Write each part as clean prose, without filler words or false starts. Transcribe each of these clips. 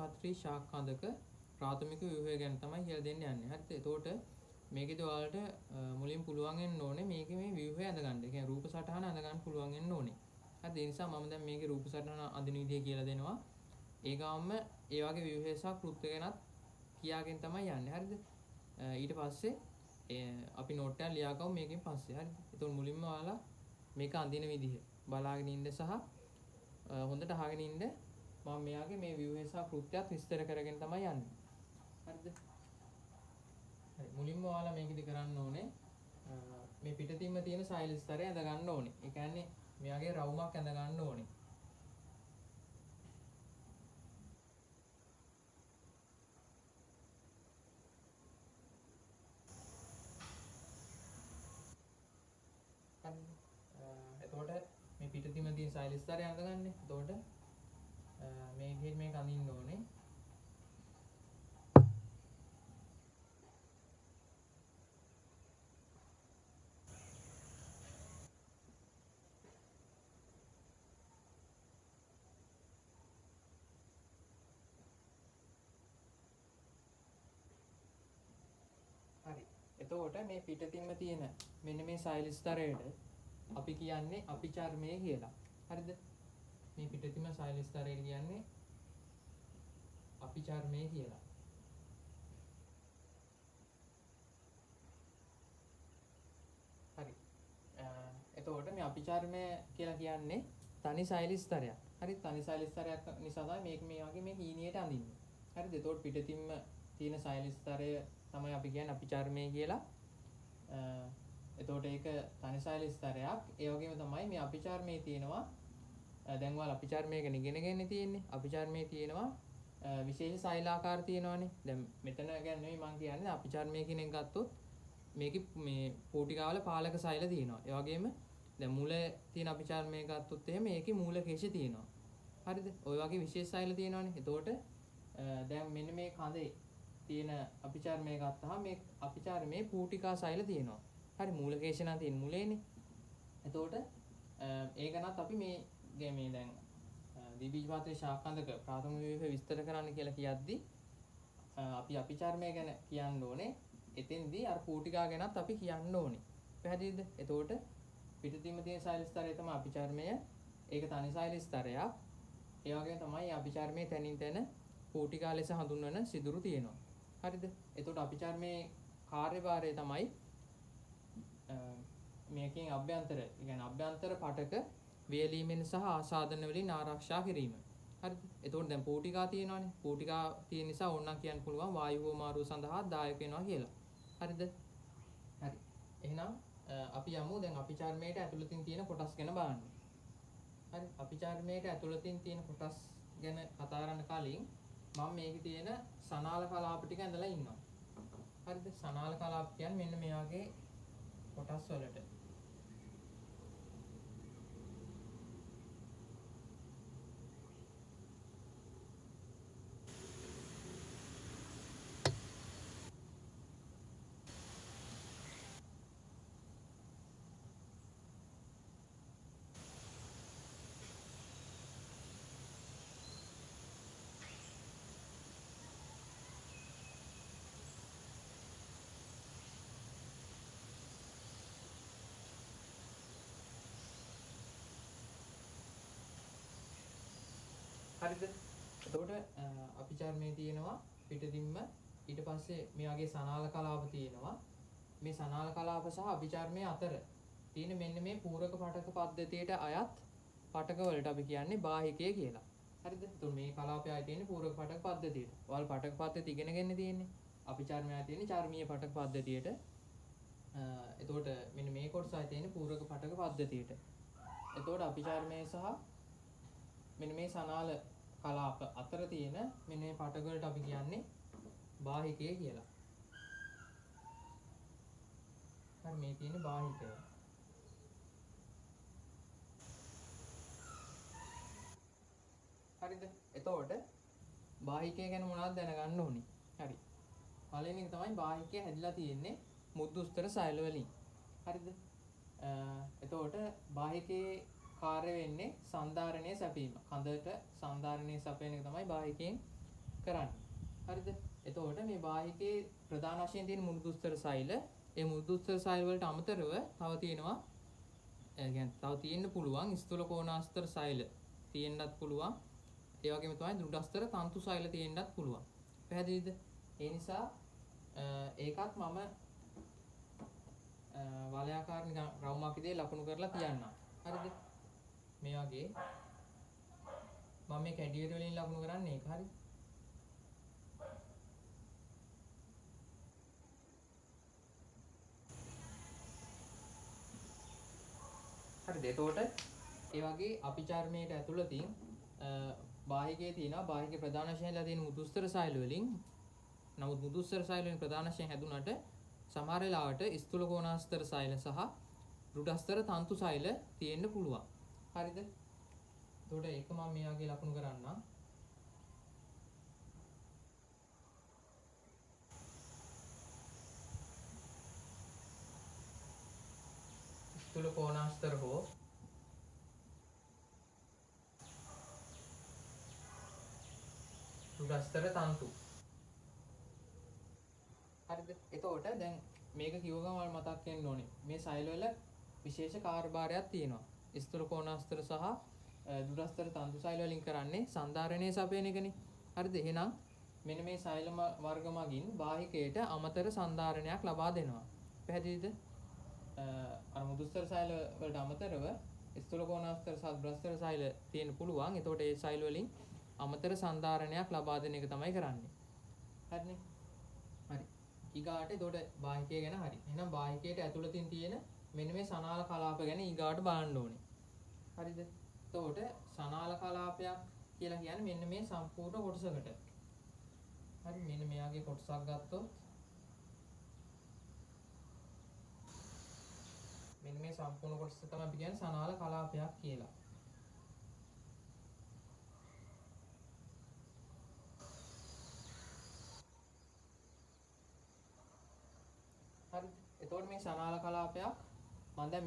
ද්විබීජපත්‍රී ශාකන්දක ප්‍රාථමික ව්‍යුහය ගැන තමයි කියලා දෙන්න යන්නේ. හරිද? එතකොට මේකේදී ඔයාලට මුලින් පුළුවන් වෙන්න ඕනේ මේකේ මේ ව්‍යුහය අඳගන්න. ඒ කියන්නේ රූප සටහන අඳගන්න පුළුවන් වෙන්න ඕනේ. හරිද? ඒ නිසා මම දැන් මේකේ රූප සටහන අඳින විදිය කියලා දෙනවා. ඒ ගාමම ඒ වගේ ව්‍යුහය සහ කෘත්‍ය ගැනත් කියාගෙන තමයි යන්නේ. හරිද? ඊට පස්සේ අපි නෝට් එකක් ලියාගමු මේකෙන් පස්සේ. හරිද? එතකොට මුලින්ම ඔයාලා මේක අඳින විදිහ බලාගෙන ඉන්න සහ හොඳට අහගෙන ඉන්න. මම මෙයාගේ මේ ව්‍යුහය සහ කෘත්‍යත් විස්තර කරගෙන තමයි යන්නේ. හරිද? හරි. මුලින්ම ඔයාලා මේකෙදි කරන්න ඕනේ මේ පිටතින්ම තියෙන සෛල ස්තරය ඇඳ ගන්න ඕනේ. ඒ කියන්නේ මෙයාගේ රවුමක් ඇඳ ගන්න ඕනේ. එතකොට මේ පිටතින්ම තියෙන සෛල ස්තරය ඇඳ ගන්න. එතකොට මේකෙන් මේක අඳින්න ඕනේ. හරි. එතකොට මේ පිටතින්ම තියෙන මෙන්න මේ සෛල ස්තරයට අපි කියන්නේ අපිචර්මය කියලා. හරිද? මේ පිටතින්ම සෛල ස්තරයට කියන්නේ අපිචර්මය කියලා. හරි. එතකොට මේ අපිචර්මය කියලා කියන්නේ තනි සෛල ස්තරයක්. හරි තනි සෛල ස්තරයක් නිසා තමයි මේක මේ වගේ මේ හීනියට අඳින්නේ. හරිද? එතකොට පිටතින්ම තියෙන සෛල ස්තරය තමයි අපි කියන්නේ අපිචර්මය කියලා. එතකොට ඒක තනි සෛල ස්තරයක්. ඒ වගේම තමයි මේ අපිචර්මයේ තියෙනවා දැන් ඔයාලා අපිචර්මය ගැන ඉගෙනගෙන තියෙන්නේ. අපිචර්මයේ තියෙනවා විශේෂ සෛලාකාර තියෙනවානේ. දැන් මෙතන ගැන නෙමෙයි මම කියන්නේ අපිචර්මය කියන එක ගත්තොත් මේකේ මේ පෝටිකාවල පාලක සෛල තියෙනවා. ඒ වගේම දැන් මුලේ තියෙන අපිචර්මය ගත්තොත් එහෙම මේකේ මූලකේශ තියෙනවා. හරිද? ওই වගේ විශේෂ සෛල තියෙනවානේ. එතකොට දැන් මෙන්න මේ කඳේ තියෙන අපිචර්මය ගත්තාම මේ අපිචර්මයේ පූටිකා සෛල තියෙනවා. හරි මූලකේශ නම් තියෙන මුලේනේ. එතකොට ඒකනත් අපි මේ දැන් ද්විබීජපත්‍රී ශාකන්දක ප්‍රාථමික ව්‍යුහය විස්තර කරන්න කියලා කියද්දි අපි අපිචර්මය ගැන කියන්න ඕනේ. එතෙන්දී අර පූටිකා ගැනත් අපි කියන්න ඕනේ. පැහැදිලිද? එතකොට පිටතින්ම තියෙන සෛල ස්තරය තමයි අපිචර්මය. ඒක තනි සෛල ස්තරයක්. ඒ වගේම තමයි අපිචර්මයේ තනින් තන පූටිකා ලෙස හඳුන්වන සිදුරු තියෙනවා. හරිද? එතකොට අපිචර්මයේ කාර්යභාරය තමයි මේකෙන් අභ්‍යන්තර, කියන්නේ අභ්‍යන්තර පටක වේලීමෙන් සහ ආසාදන වලින් ආරක්ෂා කිරීම. හරිද? එතකොට දැන් පූටිකා තියෙනවානේ. පූටිකා තියෙන නිසා ඕනනම් කියන්න පුළුවන් වායු හෝමාරුව සඳහා දායක වෙනවා කියලා. හරිද? හරි. එහෙනම් අපි යමු දැන් අපිචර්මයට ඇතුළතින් තියෙන කොටස් ගැන බලන්න. හරි. අපිචර්මයට ඇතුළතින් තියෙන කොටස් ගැන කතා කරන්න කලින් මම මේකේ තියෙන සනාල කලාප ටික ඇඳලා ඉන්නවා. හරිද? සනාල කලාප කියන්නේ මෙන්න මේ වගේ කොටස් වලට. හරිද? එතකොට අපිචර්මයේ තියෙනවා පිටතින්ම ඊට පස්සේ මේ වගේ සනාල කලාප තියෙනවා. මේ සනාල කලාප සහ අපිචර්මයේ අතර තියෙන මෙන්න මේ පූරක පටක පද්ධතියට අයත් පටක වලට අපි කියන්නේ බාහිකය කියලා. හරිද? එතකොට මේ කලාපය ආයේ තියෙන්නේ පූරක පටක පද්ධතියට. ඔයාලා පටක පද්ධතිය ඉගෙනගෙන තියෙන්නේ. අපිචර්මය ආයේ තියෙන්නේ චර්මීය පටක පද්ධතියට. එතකොට මෙන්න මේ කොටස ආයේ තියෙන්නේ පූරක පටක පද්ධතියට. එතකොට අපිචර්මයේ සහ මෙන්න මේ සනාල කලාප අතර තියෙන මෙන්න මේ පටක වලට අපි කියන්නේ බාහිකය කියලා. හරි මේ තියෙන්නේ බාහිකය. හරිද? එතකොට බාහිකය ගැන මොනවද දැනගන්න ඕනේ? හරි. පළවෙනි එක තමයි බාහිකය හැදිලා තියෙන්නේ මුද්දුස්තර සෛල වලින්. හරිද? එතකොට බාහිකයේ කාර්ය වෙන්නේ සන්ධාරණයේ සැපීම. කඳට සන්ධාරණයේ සැපෙන එක තමයි බාහිකයෙන් කරන්නේ. හරිද? එතකොට මේ බාහිකේ ප්‍රධාන වශයෙන් තියෙන මෘදුස්තර සෛල, ඒ මෘදුස්තර සෛල වලට අමතරව තව තියෙනවා තව තියෙන්න පුළුවන් ස්ථූල කෝණාස්තර සෛල තියෙන්නත් පුළුවන්. ඒ වගේම තමයි දෘಢස්තර තන්තු සෛල තියෙන්නත් පුළුවන්. පැහැදිලිද? ඒ නිසා ඒකත් මම වලයාකාර නිකන් රවුමක් විදිහේ ලකුණු කරලා තියන්නම්. හරිද? මේ වගේ මම මේ කැඩියට වලින් ලකුණු කරන්නේ ඒක. හරි? හරිද? එතකොට ඒ වගේ අභිචර්මයට ඇතුළතින් බාහිකයේ තියෙනවා බාහික ප්‍රධාන වශයෙන්ලා තියෙන මුදුස්තර සෛල වලින්. නමුත් මුදුස්තර සෛල වලින් ප්‍රධාන වශයෙන් හැදුනට සමහර වෙලාවට ස්ථූල කෝණාස්තර සෛල සහ දෘಢස්තර තන්තු සෛල තියෙන්න පුළුවන්. හරිද? එතකොට ඒක මම මේ වගේ ලකුණු කරන්නම්. ස්ථූල කෝණාස්තර හෝ දෘಢස්තර තන්තු. හරිද? එතකොට දැන් මේක කිව්ව ගමන් මතක් වෙන්න ඕනේ. මේ සෛල වල විශේෂ කාර්යභාරයක් තියෙනවා. ස්ථූල කෝණාස්තර සහ දෘಢස්තර තන්තු සෛල වලින් කරන්නේ සන්ධාරණයේ සපයන එකනේ. හරිද? එහෙනම් මෙන්න මේ සෛල වර්ග මගින් බාහිකයට අමතර සන්ධාරණයක් ලබා දෙනවා. පැහැදිලිද? අර මුදුස්තර සෛල වලට අමතරව ස්ථූල කෝණාස්තර සහ දෘಢස්තර සෛල තියෙන්න පුළුවන්. එතකොට ඒ සෛල වලින් අමතර සන්ධාරණයක් ලබා දෙන එක තමයි කරන්නේ. හරිනේ? හරි. ඊගාට එතකොට බාහිකය ගැන හරි. එහෙනම් බාහිකයට ඇතුළතින් තියෙන මෙන්න මේ සනාල කලාප ගැන ඊගාට බලන්න ඕනේ. හරිද? එතකොට සනාල කලාපයක් කියලා කියන්නේ මෙන්න මේ සම්පූර්ණ කොටසකට. හරි මෙන්න මෙයාගේ කොටසක් ගත්තොත් මෙන්න මේ සම්පූර්ණ කොටස තමයි අපි කියන්නේ සනාල කලාපයක් කියලා. හරි. එතකොට මේ සනාල කලාපයක් මම දැන්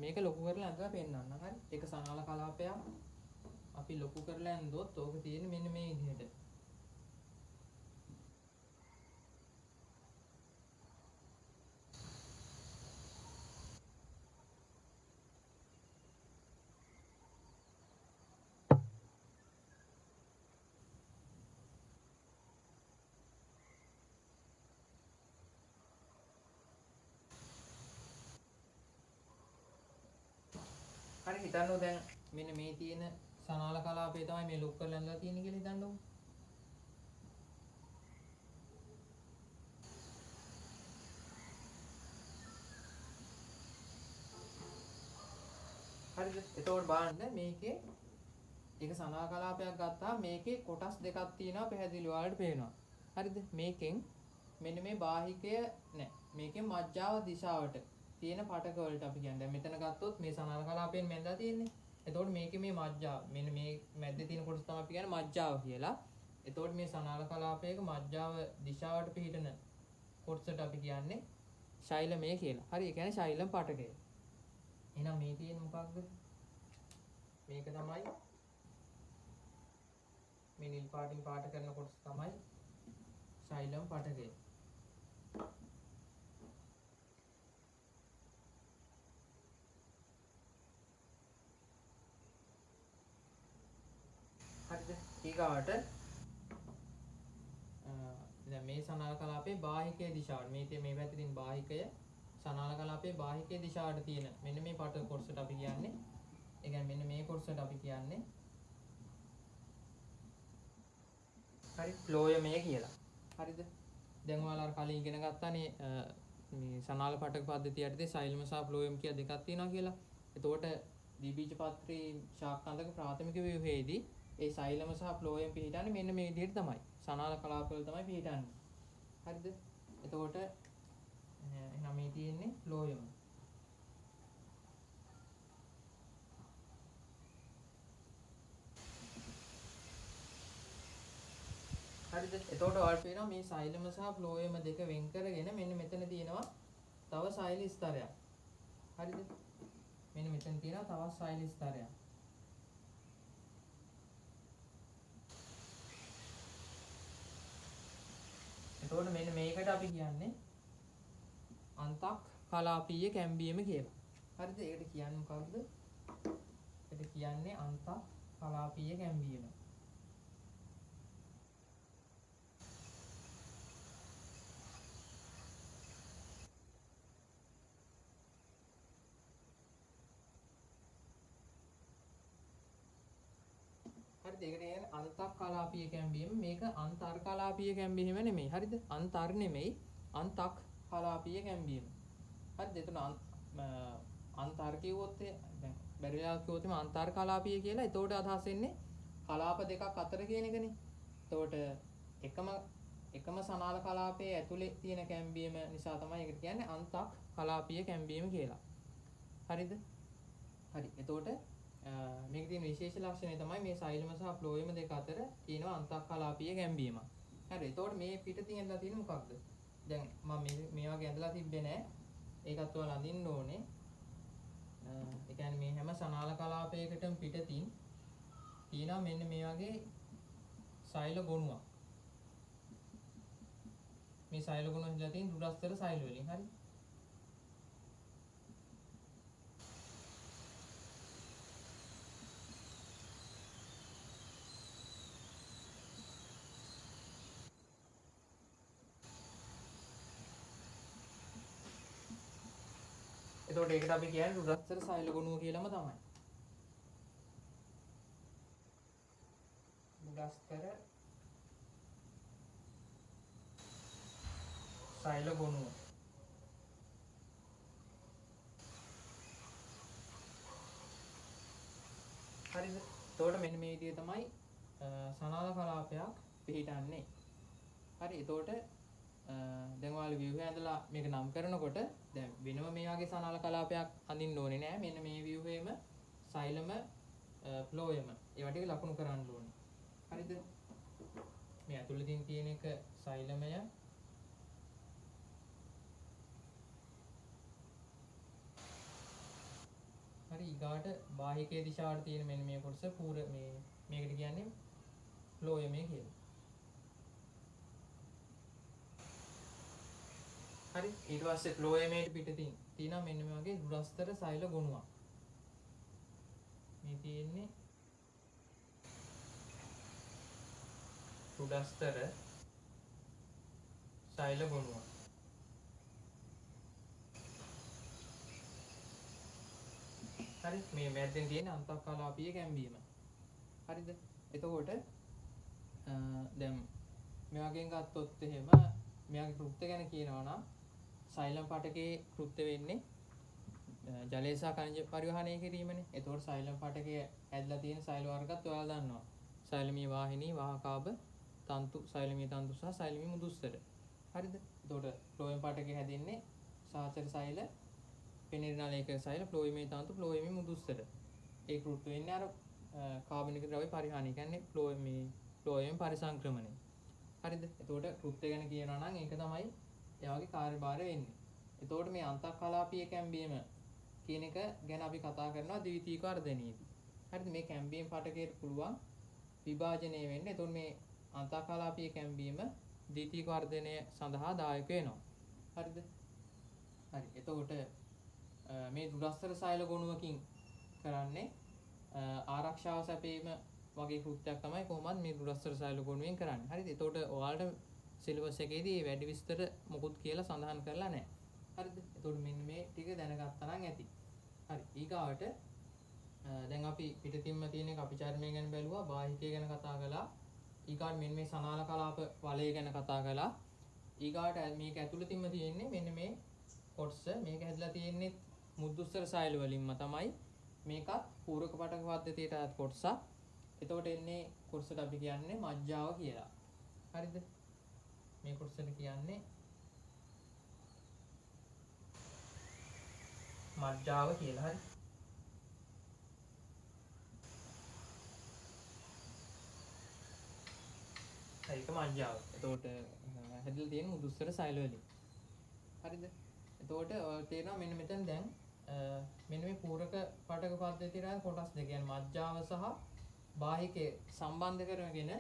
මේක ලොකු කරලා අඳලා පෙන්නන්නම්. හරි. ඒක සනාල කලාපයක් අපි ලොකු කරලා ඇන්දොත් ඕක තියෙන්නේ මෙන්න මේ විදිහට. හරි හිතන්නකෝ දැන් මෙන්න මේ තියෙන සනාල කලාපය තමයි මේ ලොකු කරලා ඇඳලා තියෙන්නේ කියලා හිතන්නකෝ. හරිද? එතකොට බලන්න මේකේ ඒක සනාල කලාපයක් ගත්තාම මේකේ කොටස් දෙකක් තියෙනවා පැහැදිලි ඔයාලට පේනවා. හරිද? මේකෙන් මෙන්න මේ බාහිකය නෑ. මේකෙන් මජ්ජාව දිශාවට තියෙන පටක වලට අපි කියන්නේ. දැන් මෙතන ගත්තොත් මේ සනාල කලාපයෙන් මෙන්දා තියෙන්නේ. එතකොට මේකේ මේ මජ්ජාව මෙන්න මේ මැද්දේ තියෙන කොටස තමයි අපි කියන්නේ මජ්ජාව කියලා. එතකොට මේ සනාල කලාපයක මජ්ජාව දිශාවට පිහිටන කොටසට අපි කියන්නේ ශෛලමය කියලා. හරි ඒ කියන්නේ ශෛලම් පටකය. එහෙනම් මේ තියෙන්නේ මොකක්ද? මේක තමයි මේ නිල් පාටින් පාට කරන කොටස තමයි ශෛලම් පටකය. හරිද? ඊගාවට දැන් මේ සනාල කලාපේ බාහිකයේ දිශාවට මේ පැත්තේ තියෙන බාහිකය සනාල කලාපේ බාහිකයේ දිශාවට තියෙන මෙන්න මේ පට කොටසට අපි කියන්නේ ඒ කියන්නේ මෙන්න මේ කොටසට අපි කියන්නේ හරි ෆ්ලෝයමය කියලා. හරිද? දැන් ඔයාලා අර කලින් ඉගෙන ගත්තානේ මේ සනාල පටක පද්ධතිය යටතේ සෛලම සහ ෆ්ලෝයම් කියලා දෙකක් තියෙනවා කියලා. එතකොට ද්විබීජපත්‍රී ශාකාන්තක ප්‍රාථමික ව්‍යුහයේදී ඒ සෛලම සහ ෆ්ලෝයම් පිහිටන්නේ මෙන්න මේ විදිහට තමයි. සනාල කලාපවල තමයි පිහිටන්නේ. හරිද? එතකොට එහෙනම් මේ තියෙන්නේ ෆ්ලෝයම්. හරිද? එතකොට ඔයාලට පේනවා මේ සෛලම සහ ෆ්ලෝයම් දෙක වෙන් කරගෙන මෙන්න මෙතන තියෙනවා තව සෛල ස්තරයක්. හරිද? මෙන්න මෙතන තියෙනවා තවත් සෛල ස්තරයක්. එතකොට මෙන්න මේකට අපි කියන්නේ අන්තක් කලාපීය කැම්බීම කියලා. හරිද? ඒකට කියන්නේ මොකක්ද? ඒකට කියන්නේ අන්තක් කලාපීය කැම්බීම. හරිද? ඒකට කියන්නේ අන්තක් කලාපීය කැම්බීම. මේක අන්තර් කලාපීය කැම්බීම නෙමෙයි. හරිද? අන්තර් නෙමෙයි අන්තක් කලාපීය කැම්බීම. හරිද? එතන අන්තර් කිව්වොත් දැන් බැරිලා කිව්වොත් මේ අන්තර් කලාපීය කියලා. ඒතකොට අදහස් වෙන්නේ කලාප දෙකක් අතර කියන එකනේ. එතකොට එකම සනාල කලාපයේ ඇතුලේ තියෙන කැම්බීම නිසා තමයි ඒකට කියන්නේ අන්තක් කලාපීය කැම්බීම කියලා. හරිද? හරි. එතකොට මේකේ තියෙන විශේෂ ලක්ෂණය තමයි මේ සෛලම සහ ෆ්ලෝයම දෙක අතර තියෙන අන්තක් කලාපීය කැම්බීම. හරි. එතකොට මේ පිටින් ඇඳලා තියෙන මොකක්ද? දැන් මම මේ වගේ ඇඳලා තිබ්බේ නෑ. ඒකත් ඔයාලා අඳින්න ඕනේ. ඒ කියන්නේ මේ හැම සනාල කලාපයකටම පිටින් තියෙනවා මෙන්න මේ වගේ සෛල ගොනුවක්. මේ සෛල ගොනුව ඉඳලා තියෙන දුරස්තර සෛල වලින්. හරි. එතකොට ඒකට අපි කියන්නේ දුරස්තර සෛල ගොනුව කියලාම තමයි. දුරස්තර සෛල ගොනුව. හරිද? එතකොට මෙන්න මේ විදිය තමයි සනාල කලාපයක් පිළිටන්නේ. හරි. එතකොට දැන් ඔයාලා view එක ඇඳලා මේක නම් කරනකොට දැන් වෙනම මේ වගේ සනාල කලාපයක් අඳින්න ඕනේ නෑ. මෙන්න මේ view එකේම සෛලම ෆ්ලෝයම ඒවා ටික ලකුණු කරන්න ඕනේ. හරිද? මේ ඇතුළතින් තියෙන එක සෛලමය හරි ඊගාට බාහිකයේ දිශාවට තියෙන මෙන්න මේ කොටස මේකට කියන්නේ ෆ්ලෝයමය කියලා. හරි ඊට පස්සේ ෆ්ලෝයමේට පිටින් තියෙනවා මෙන්න මේ වගේ දුරස්තර සෛල ගොනුවක්. මේ තියෙන්නේ දුරස්තර සෛල ගොනුවක්. හරි මේ මැද්දෙන් තියෙන අන්තක් කලාපීය කැම්බීම. හරිද? එතකොට දැන් මේ වගේන් ගත්තොත් එහෙම මෙයාගේ කෘත්‍ය ගැන කියනවා නම් සෛලම් පටකේ කෘත්‍ය වෙන්නේ ජලය සහ ಖನಿජ පරිවහනය කිරීමනේ. එතකොට සෛලම් පටකයේ ඇදලා තියෙන සෛල වර්ගත් ඔයාලා දන්නවා. සෛලමී වාහිනී, වාහකාභ, තන්තු, සෛලමී තන්තු සහ සෛලමී මුදුස්තර. හරිද? එතකොට ෆ්ලෝයම් පටකේ හැදෙන්නේ සාචර සෛල, පෙනිරනාලේක සෛල, ෆ්ලෝයමී තන්තු, ෆ්ලෝයමී මුදුස්තර. ඒ කෘත්‍ය වෙන්නේ අර කාබනික ද්‍රව්‍ය පරිහානිය. කියන්නේ ෆ්ලෝයම් පරිසංක්‍රමණය. හරිද? එතකොට කෘත්‍ය ගැන කියනවා නම් ඒක තමයි එයාගේ කාර්යභාරය වෙන්නේ. එතකොට මේ අන්තක් කලාපීය කැම්බීම කියන එක ගැන අපි කතා කරනවා ද්විතීයික වර්ධනයේදී. හරිද? මේ කැම්බීම පටකයට පුළුවන් විභාජනය වෙන්න. එතකොට මේ අන්තක් කලාපීය කැම්බීම ද්විතීයික වර්ධනය සඳහා දායක වෙනවා. හරිද? හරි. එතකොට මේ දුරස්තර සෛල ගොනුවකින් කරන්නේ ආරක්ෂාව සැපීම වගේ කෘත්‍යයක් තමයි කොහොමද මේ දුරස්තර සෛල ගොනුවෙන් කරන්නේ. හරිද? එතකොට ඔයාලට සිලබස් එකේදී වැඩි විස්තර මොකුත් කියලා සඳහන් කරලා නැහැ. හරිද? එතකොට මෙන්න මේ ටික දැනගත්තා නම් ඇති. හරි. ඊගාවට දැන් අපි පිටින්ම තියෙන එක අපිචාරණය ගැන බැලුවා, බාහිකය ගැන කතා කළා. ඊගාට මෙන්න මේ සනාල කලාප වලය ගැන කතා කළා. ඊගාට මේක ඇතුළතින්ම තියෙන්නේ මෙන්න මේ කොටස. මේක හැදලා තියෙන්නේ මුද්දුස්තර සෛල වලින්ම තමයි. මේකත් පූරක පටක පද්ධතියට අයත් කොටසක්. එතකොට එන්නේ කොටසට අපි කියන්නේ මජ්ජාව කියලා. හරිද? මේ කොටසට කියන්නේ මජ්ජාව කියලා. හරි. ඒක මජ්ජාව. එතකොට හැදලා තියෙන මුදුස්තර සෛල වලින්. හරිද? එතකොට තේරෙනවා මෙන්න මෙතන දැන් මෙන්න මේ පූරක පටක පද්ධතියට කොටස් දෙක කියන්නේ මජ්ජාව සහ බාහිකය සම්බන්ධ කරගෙන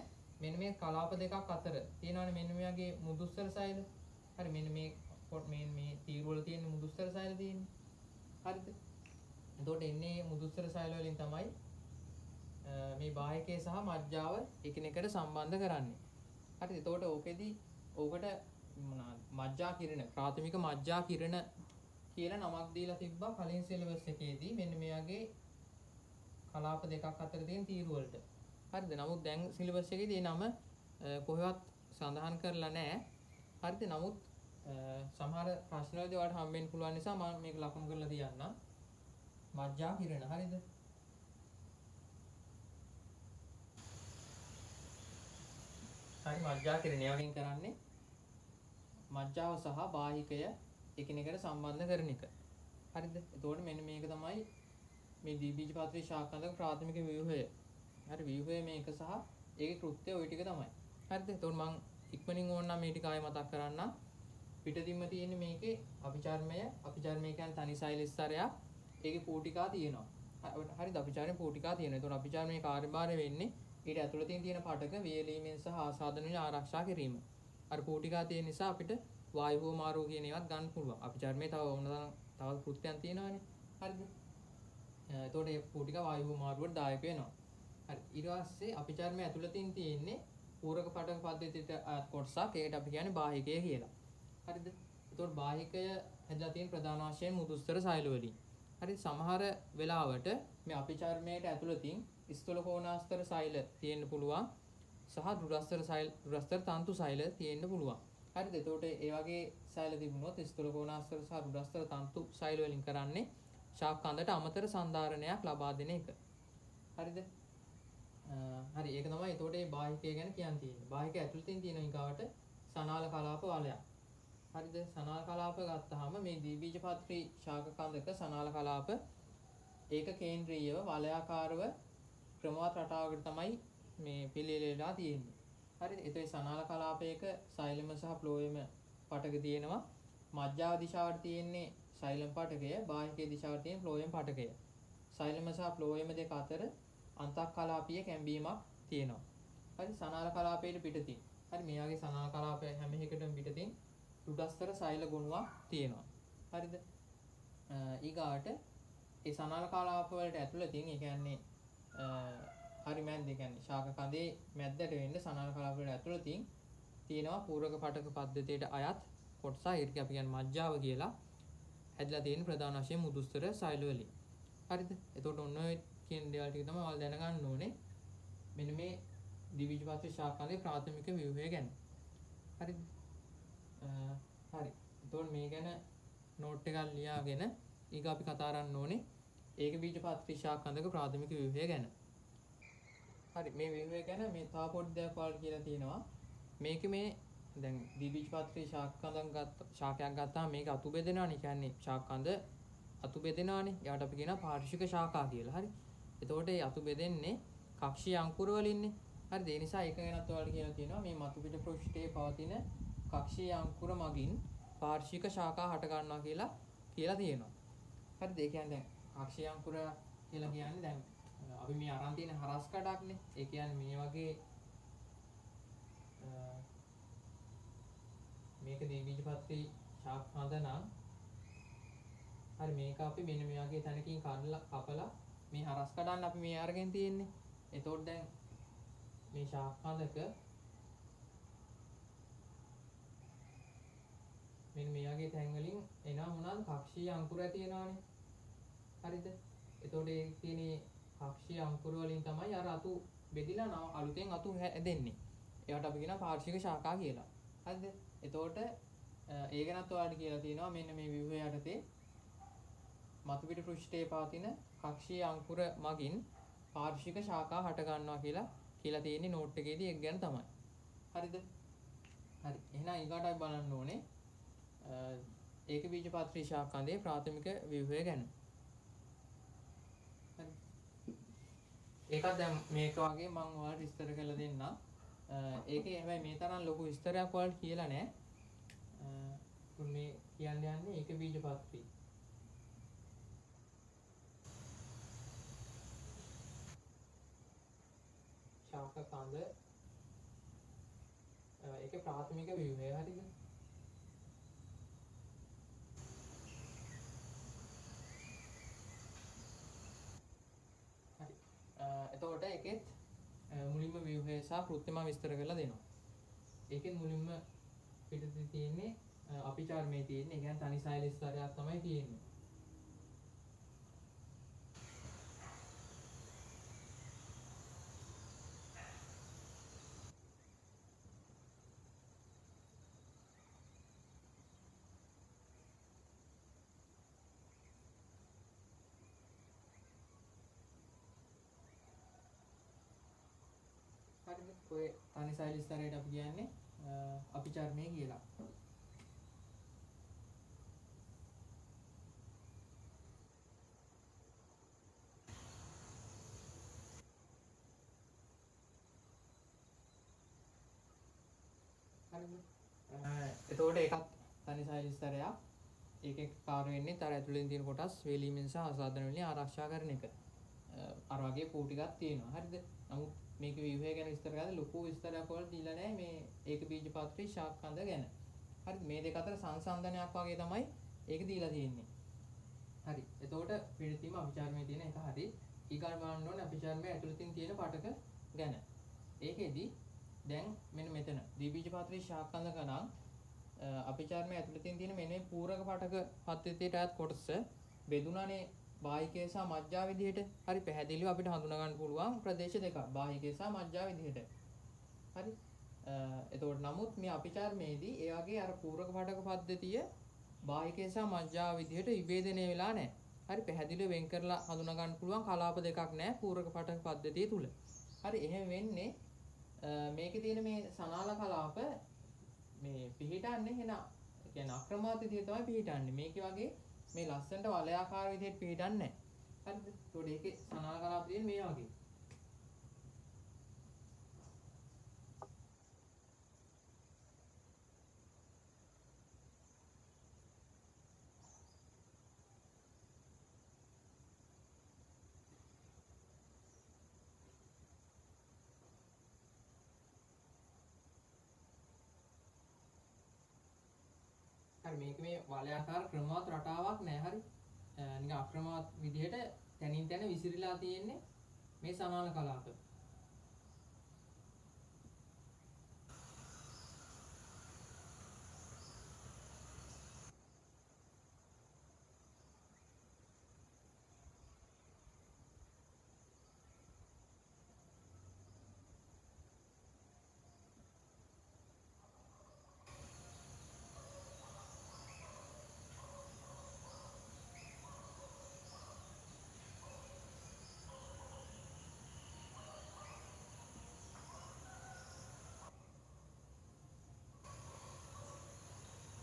මෙන්න මේ කලාප දෙකක් අතර තියෙනවානේ මෙන්න මේ වගේ මුදුස්තර සෛල. හරි මෙන්න මේ තීරු වල තියෙන මුදුස්තර සෛල තියෙන්නේ. හරිද? එතකොට එන්නේ මුදුස්තර සෛල වලින් තමයි මේ බාහිකය සහ මජ්ජාව එකිනෙකට සම්බන්ධ කරන්නේ. හරිද? එතකොට ඕකෙදි ඕකට මොනවාද? මජ්ජා කිරණ, ප්‍රාථමික මජ්ජා කිරණ කියලා නමක් දීලා තිබ්බා කලින් සිලබස් එකේදී මෙන්න මේ වගේ කලාප දෙකක් අතර තියෙන තීරු වලට. හරිද? නමුත් දැන් සිලබස් එකේදී මේ නම කොහෙවත් සඳහන් කරලා නැහැ. හරිද? නමුත් සමහර ප්‍රශ්නවලදී ඔයාලට හම්බෙන්න පුළුවන් නිසා මම මේක ලකුණු කරලා තියන්නම්. මජ්ජා කිරණ. හරිද? හරි මජ්ජා කිරණය වලින් කරන්නේ මජ්ජාව සහ බාහිකය එකිනෙකට සම්බන්ධ කරන එක. හරිද? එතකොට මෙන්න මේක තමයි මේ ද්විබීජපත්‍රී ශාඛාන්තක ප්‍රාථමික ව්‍යුහය. හරි ව්‍යුහය මේක සහ ඒකේ කෘත්‍යය ওই ටික තමයි. හරිද? එතකොට මම ඉක්මනින් ඕනනම් මේ ටික ආයෙ මතක් කරන්නම්. පිටදින්ම තියෙන්නේ මේකේ අභිචර්මය කියන්නේ තනි සෛල ස්තරයක්. ඒකේ පූටිකා තියෙනවා. හරිද? අභිචර්මයේ පූටිකා තියෙනවා. එතකොට අභිචර්මයේ කාර්යභාරය වෙන්නේ ඊට ඇතුළතින් තියෙන පටක වියලීමෙන් සහ ආසාදන වලින් ආරක්ෂා කිරීම. අර පූටිකා තියෙන නිසා අපිට වායු හෝ මාරුව කියන ඒවාත් ගන්න පුළුවන්. අභිචර්මයේ තව තවත් කෘත්‍යයන් තියෙනවානේ. හරිද? එතකොට මේ පූටිකා වායු හෝ මාරුවට දායක වෙනවා. හරි. ඊට පස්සේ අභිචර්මයේ ඇතුළතින් තියෙන්නේ පූරක පටක පද්ධතියට කොටසක්. ඒකට අපි කියන්නේ බාහිකය කියලා. හරිද? එතකොට බාහිකය හැදලා තියෙන ප්‍රධාන වශයෙන් මුදුස්තර සෛල වලින්. හරි සමහර වෙලාවට මේ අභිචර්මයට ඇතුළතින් ස්ථූල කෝණාස්තර සෛල තියෙන්න පුළුවන් සහ දුරස්තර තන්තු සෛල තියෙන්න පුළුවන්. හරිද? එතකොට ඒ වගේ සෛල තිබුණොත් ස්ථූල කෝණාස්තර සහ දුරස්තර තන්තු සෛල වලින් කරන්නේ ශාඛාන්තයට අමතර සන්ධාරණයක් ලබා දෙන එක. හරිද? හරි ඒක තමයි එතකොට මේ බාහිකය ගැන කියන්න තියෙන්නේ. බාහිකය ඇතුළතින් තියෙන ඊගාවට සනාල කලාප වලයක්. හරිද? සනාල කලාප ගත්තාම මේ ද්විබීජපත්‍රී ශාඛාන්තක සනාල කලාප ඒක කේන්ද්‍රීයව වලයාකාරව ක්‍රමවත් රටාවකට තමයි මේ පිළියෙලලා තියෙන්නේ. හරිද? ඒතේ සනාල කලාපයක සෛලම සහ ෆ්ලෝයම පටක තියෙනවා. මජ්ජා දිශාවට තියෙන්නේ සෛලම් පටකය, බාහික දිශාවට තියෙන ෆ්ලෝයම් පටකය. සෛලම සහ ෆ්ලෝයම දෙක අතර අන්තක්කලාපීය කැම්බීමක් තියෙනවා. හරි සනාල කලාපයේ පිටතින්. හරි මේ වගේ සනාල කලාපය හැම එකකටම පිටතින් දුඩස්තර සෛල ගුණයක් තියෙනවා. හරිද? ඊගාට ඒ සනාල කලාප වලට ඇතුළතින් ඒ කියන්නේ හරි මැද්ද කියන්නේ ශාඛ කඳේ මැද්දට වෙන්න සනාල කලාප වල ඇතුළතින් තියෙනවා පූරක පටක පද්ධතියට අයත් කොටස. ඒකට අපි කියන්නේ මජ්ජාව කියලා. හැදලා තියෙන ප්‍රධාන වශයෙන් මුදුස්තර සෛල වලින්. හරිද? එතකොට ඔන්න ඔය කියන දේවල් ටික තමයි ඔයාලා දැනගන්න ඕනේ. මෙන්න මේ ද්විබීජපත්‍රී ශාඛාන්තයේ ප්‍රාථමික ව්‍යුහය ගැන. හරිද? හරි. එතකොට මේ ගැන නෝට් එකක් ලියාගෙන ඊග අපි කතා කරන්න ඕනේ ඒක බීජපත්‍රී ශාඛාන්තක ප්‍රාථමික ව්‍යුහය ගැන. හරි මේ ව්‍යුහය ගැන මේ තව පොඩි දෙයක් ඔයාලට කියලා තියෙනවා. මේකේ මේ දැන් ද්විබීජපත්‍රී ශාඛයක් ගත්තාම මේක අතු බෙදෙනවානේ. කියන්නේ ශාඛාන්ත අතු බෙදෙනවානේ. එයාට අපි කියනවා පාර්ශ්වික ශාඛා කියලා. හරි. එතකොට මේ අතු බෙදෙන්නේ කක්ෂීය අංකුර වලින්නේ. හරිද? ඒ නිසා ඒක ගැනත් ඔයාලට කියලා තියෙනවා මේ මතු පිට පෘෂ්ඨයේ පවතින කක්ෂීය අංකුර මගින් පාර්ශ්වික ශාඛා හට ගන්නවා කියලා තියෙනවා. හරිද? ඒ කියන්නේ දැන් කක්ෂීය අංකුර කියලා කියන්නේ දැන් අපි මේ අරන් තියෙන හරස් කඩක්නේ. ඒ කියන්නේ මේ වගේ මේක ද්විබීජපත්‍රී ශාඛාන්ත නම් හරි මේක අපි මෙන්න මේ වගේ තැනකින් කපලා මේ හරස් කඩන්න අපි මේ අරගෙන තියෙන්නේ. එතකොට දැන් මේ ශාඛාන්තක මෙන්න මේ වගේ තැන් වලින් එනවා මොනවාද කක්ෂීය අංකුර තියෙනවානේ. හරිද? එතකොට ඒ තියෙන කක්ෂීය අංකුර වලින් තමයි අර අතු බෙදිලා අලුතෙන් අතු හැදෙන්නේ. ඒකට අපි කියනවා පාර්ශ්වික ශාඛා කියලා. හරිද? එතකොට ඒ ගැනත් ඔයාලට කියලා තියෙනවා මෙන්න මේ ව්‍යුහය යටතේ මතු පිට පෘෂ්ඨයේ පවතින කක්ෂීය අංකුර මගින් පාර්ශ්වික ශාඛා හට ගන්නවා කියලා තියෙන්නේ නෝට් එකේදී ඒක ගැන තමයි. හරිද? හරි. එහෙනම් ඊගාට අපි බලන්න ඕනේ ඒක බීජපත්‍රී ශාඛාන්තයේ ප්‍රාථමික ව්‍යුහය ගැන. හරි. ඒකත් දැන් මේක වගේ මම ඔයාලට විස්තර කරලා දෙන්නම්. ඒකේ හැබැයි මේ තරම් ලොකු විස්තරයක් ඔයාලට කියලා නැහැ. මේ කියන්නේ ඒක බීජපත්‍රී ශාඛාන්ත ඒකේ ප්‍රාථමික ව්‍යුහය හරිද? හරි. එතකොට ඒකෙත් මුලින්ම ව්‍යුහය සහ කෘත්‍රිම විස්තර කරලා දෙනවා. ඒකෙත් මුලින්ම පිටතේ තියෙන්නේ අපිචාර්මේ තියෙන්නේ. ඒ කියන්නේ තනි සෛල ස්තරයක් තමයි තියෙන්නේ. හරිද? ඔය තනි සෛල ස්තරයට අපි කියන්නේ අපිචාර්මේ කියලා. හරිද? එතකොට ඒකත් තනි සෛල ස්තරයක්. ඒකේ කාර්ය වෙන්නේ අර ඇතුළෙන් තියෙන කොටස් වේලීමෙන් සහ ආසාදන වලින් ආරක්ෂා කරන එක. අර වගේ පූ ටිකක් තියෙනවා. හරිද? නමුත් මේක ව්‍යුහය ගැන විස්තර කරලා ලොකු විස්තරයක් වල දීලා නැහැ මේ ඒක බීජපත්‍රී ශාක කඳ ගැන. හරිද? මේ දෙක අතර සංසන්දනයක් වගේ තමයි ඒක දීලා තියෙන්නේ. හරි. එතකොට පිළිතිම අභිචාර්මයේ තියෙන එක හරි. ඊගාට බලන්න ඕනේ අභිචාර්මයේ ඇතුළතින් තියෙන පටක ගැන. ඒකෙදි දැන් මෙන්න මෙතන ද්විබීජපත්‍රී ශාක කඳ ගණන් අපිචාර්මයේ ඇතුළතින් තියෙන මෙන්න පූරක පටක පද්ධතියට අයත් කොටස බෙදුනානේ බාහිකය සහ මජ්ජා විදිහට. හරි පැහැදිලිව අපිට හඳුනා ගන්න පුළුවන් ප්‍රදේශ දෙකක් බාහිකය සහ මජ්ජා විදිහට. හරි. එතකොට නමුත් මේ අපිචාර්මයේදී ඒ වගේ අර පූරක පටක පද්ධතිය බාහිකය සහ මජ්ජා විදිහට විභේදනය වෙලා නැහැ. හරි පැහැදිලිව වෙන් කරලා හඳුනා ගන්න පුළුවන් කලාප දෙකක් නැහැ පූරක පටක පද්ධතිය තුල. හරි එහෙම වෙන්නේ මේකේ තියෙන මේ සනාල කලාප මේ පිහිටන්නේ එන කියන්නේ අක්‍රමාත් විදිහට තමයි පිහිටන්නේ. මේකේ වගේ මේ ලස්සනට වලයාකාර විදිහට පිහිටන්නේ නැහැ. හරිද? ඒතකොට ඒකේ සනාල කලාප තියෙන්නේ මේ වගේ. හරි මේක මේ වලයාකාර ක්‍රමවත් රටාවක් නෑ. හරි නිකන් අක්‍රමවත් විදිහට තනින් තන විසිරීලා තියෙන්නේ මේ සනාල කලාප.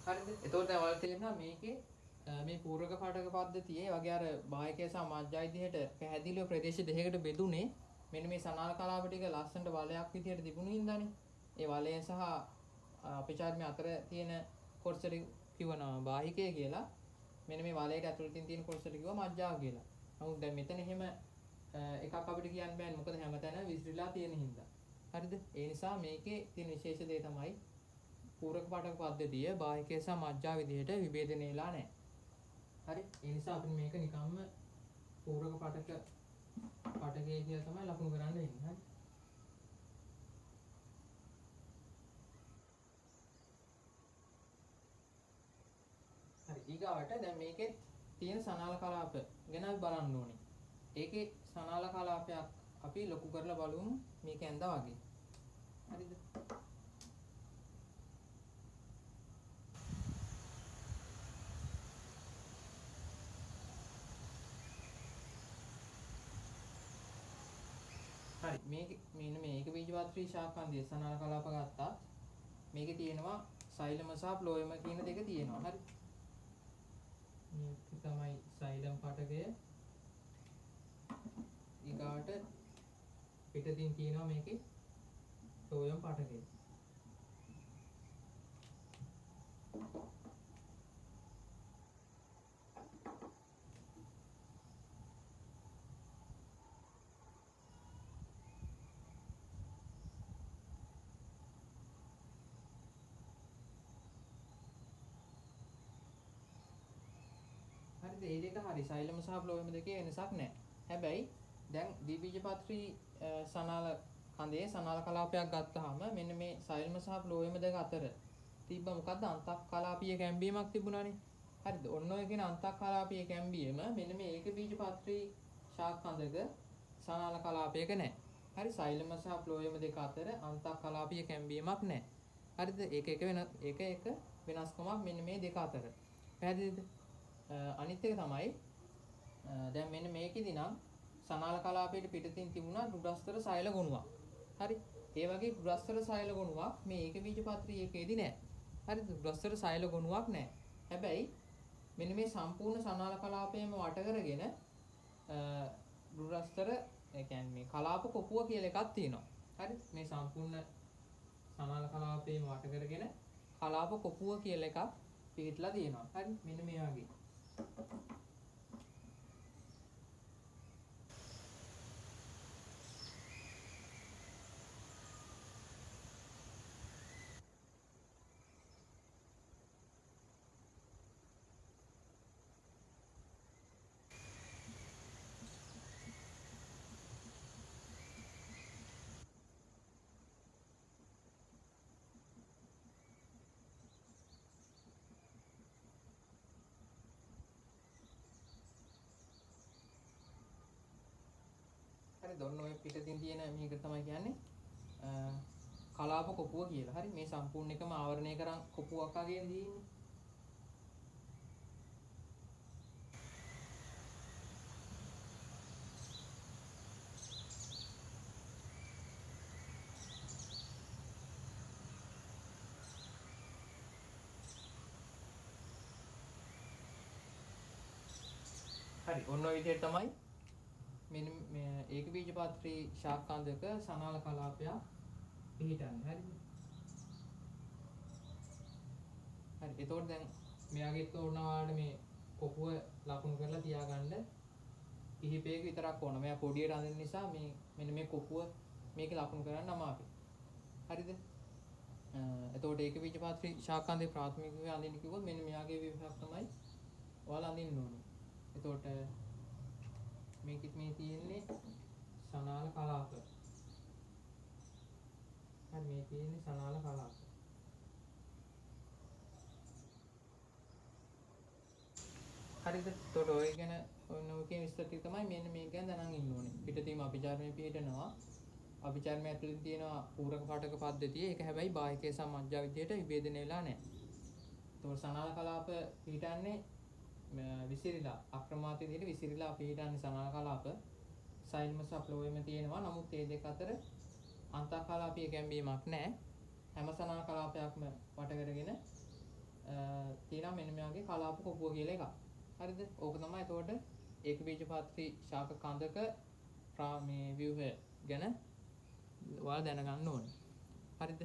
හරිද? එතකොට දැන් ඔයාලට තේරෙනවා මේකේ මේ පූරක පාඨක පද්ධතියේ වගේ අර බාහිකය සහ මජ්ජා විදිහට පැහැදිලිව ප්‍රදේශ දෙකකට බෙදුනේ මෙන්න මේ සනාල කලාප ටික ලස්සනට වලයක් විදිහට තිබුණු හින්දානේ. ඒ වලය සහ අපිචාර්මයේ අතර තියෙන කොටසට කිව්වනවා බාහිකය කියලා. මෙන්න මේ වලයට ඇතුළතින් තියෙන කොටසට කිව්වා මජ්ජා කියලා. නමුත් දැන් මෙතන එහෙම එකක් අපිට කියන්න බෑනේ. මොකද හැමතැනම විසිරීලා තියෙන හින්දා. හරිද? ඒ නිසා මේකේ තියෙන විශේෂ දේ තමයි පූරක පාඨක පද්ධතිය බාහිකය සහ මජ්ජා විදිහට විභේදනය වෙලා නැහැ. හරි? ඒ නිසා අපිට මේක නිකම්ම පූරක පාඨක පාඨකය කියලා තමයි ලකුණු කරන්න වෙන්නේ. හරි? හරි. ඊගාවට දැන් මේකේ තියෙන සනාල කලාප ගැන අපි බලන්න ඕනේ. ඒකේ සනාල කලාපයක් අපි ලොකු කරලා බලමු මේක ඇඳා වගේ. හරිද? හරි මේක මෙන්න මේක බීජපත්‍රී ශාකන්ධයේ සනාල කලාප ගත්තා. මේකේ තියෙනවා සෛලම සහ ෆ්ලෝයම කියන දෙක තියෙනවා. හරි. මේක තමයි සෛලම් පටකය. ඊගාට පිටතින් තියෙනවා මේකේ ෆ්ලෝයම් පටකය. ඒ දෙක හරි සෛලම සහ ෆ්ලෝයම දෙකේ වෙනසක් නැහැ. හැබැයි දැන් ද්විබීජපත්‍රී සනාල කඳේ සනාල කලාපයක් ගත්තාම මෙන්න මේ සෛලම සහ ෆ්ලෝයම දෙක අතර තිබ්බ මොකද්ද අන්තක්කලාපීය කැම්බීමක් තිබුණානේ. හරිද? ඔන්න ඔය කියන අන්තක්කලාපීය කැම්බීම මෙන්න මේ ඒකබීජපත්‍රී ශාක කඳක සනාල කලාපයක නැහැ. හරි සෛලම සහ ෆ්ලෝයම දෙක අතර අන්තක්කලාපීය කැම්බීමක් නැහැ. හරිද? ඒක එක වෙනස්කමක් මෙන්න මේ දෙක අතර. පැහැදිලිද? අනිත් එක තමයි දැන් මෙන්න මේකෙදි නම් සනාල කලාපයට පිටතින් තිබුණා රුධස්තර සෛල ගොනුවක්. හරි. ඒ වගේ රුධස්තර සෛල ගොනුවක් මේ ඒකබීජපත්‍රියකේදී නැහැ. හරිද? රුධස්තර සෛල ගොනුවක් නැහැ. හැබැයි මෙන්න මේ සම්පූර්ණ සනාල කලාපයම වට කරගෙන රුධස්තර ඒ කියන්නේ මේ කලාප කොපුව කියලා එකක් තියෙනවා. හරි? මේ සම්පූර්ණ සනාල කලාපයම වට කරගෙන කලාප කොපුව කියලා එකක් පිටලා තියෙනවා. හරි? මෙන්න මේ වගේ. හරි දොන්න ඔය පිටින් තියෙන මේක තමයි කියන්නේ කලාප කොපුව කියලා. හරි මේ සම්පූර්ණ එකම ආවරණය කරන් කොපුවක් වගේ තියෙන්නේ. හරි ඔන්න ඔය විදිහට තමයි මෙන්න මේ ඒකබීජපත්‍රී ශාක කඳක සනාල කලාපයක් පිහිටන්නේ. හරිද? හරි එතකොට දැන් මෙයාගෙත් ඕනවාට මේ කොපුව ලකුණු කරලා තියාගන්න කිහිපයක විතරක් ඕන. මෙයා පොඩියට අඳින්න නිසා මේ මෙන්න මේ කොපුව මේක ලකුණු කරන්න අමාරුයි. හරිද? එතකොට ඒකබීජපත්‍රී ශාක කඳේ ප්‍රාථමිකව අඳින්න කිව්වොත් මෙන්න මෙයාගේ විභාග තමයි ඔයාලා අඳින්න ඕනේ. එතකොට මේකෙත් මේ තියෙන්නේ සනාල කලාප. හරි මේ තියෙන්නේ සනාල කලාප. හරිද? එතකොට ඔය ගැන ඔන්න ඔකේ විස්තර ටික තමයි මෙන්න මේක ගැන දැනන් ඉන්න ඕනේ. පිටතීම අභිචාරණය පිළිටනවා. අභිචාරණය ඇතුළේ තියෙනවා පූරක පාඨක පද්ධතිය. ඒක හැබැයි බාහිකේ සහ මජ්ජා විද්‍යාවට විභේදනය වෙලා නැහැ. එතකොට සනාල කලාප පිළිටන්නේ විසිරිලා අක්‍රමාත විදිහට විසිරිලා පිළිටන්නේ සනාල කලාප. සෛලම සහ ෆ්ලෝයම තියෙනවා. නමුත් මේ දෙක අතර අන්තකලාපීය කැම්බීමක් නැහැ. හැම සනාල කලාපයක්ම වට කරගෙන තියෙනවා මෙන්න මේ වගේ කලාප කොපුව කියලා එකක්. හරිද? ඕක තමයි එතකොට ඒකබීජපත්‍රී ශාක කඳක මේ ව්‍යුහය ගැන ඔයාලා දැනගන්න ඕනේ. හරිද?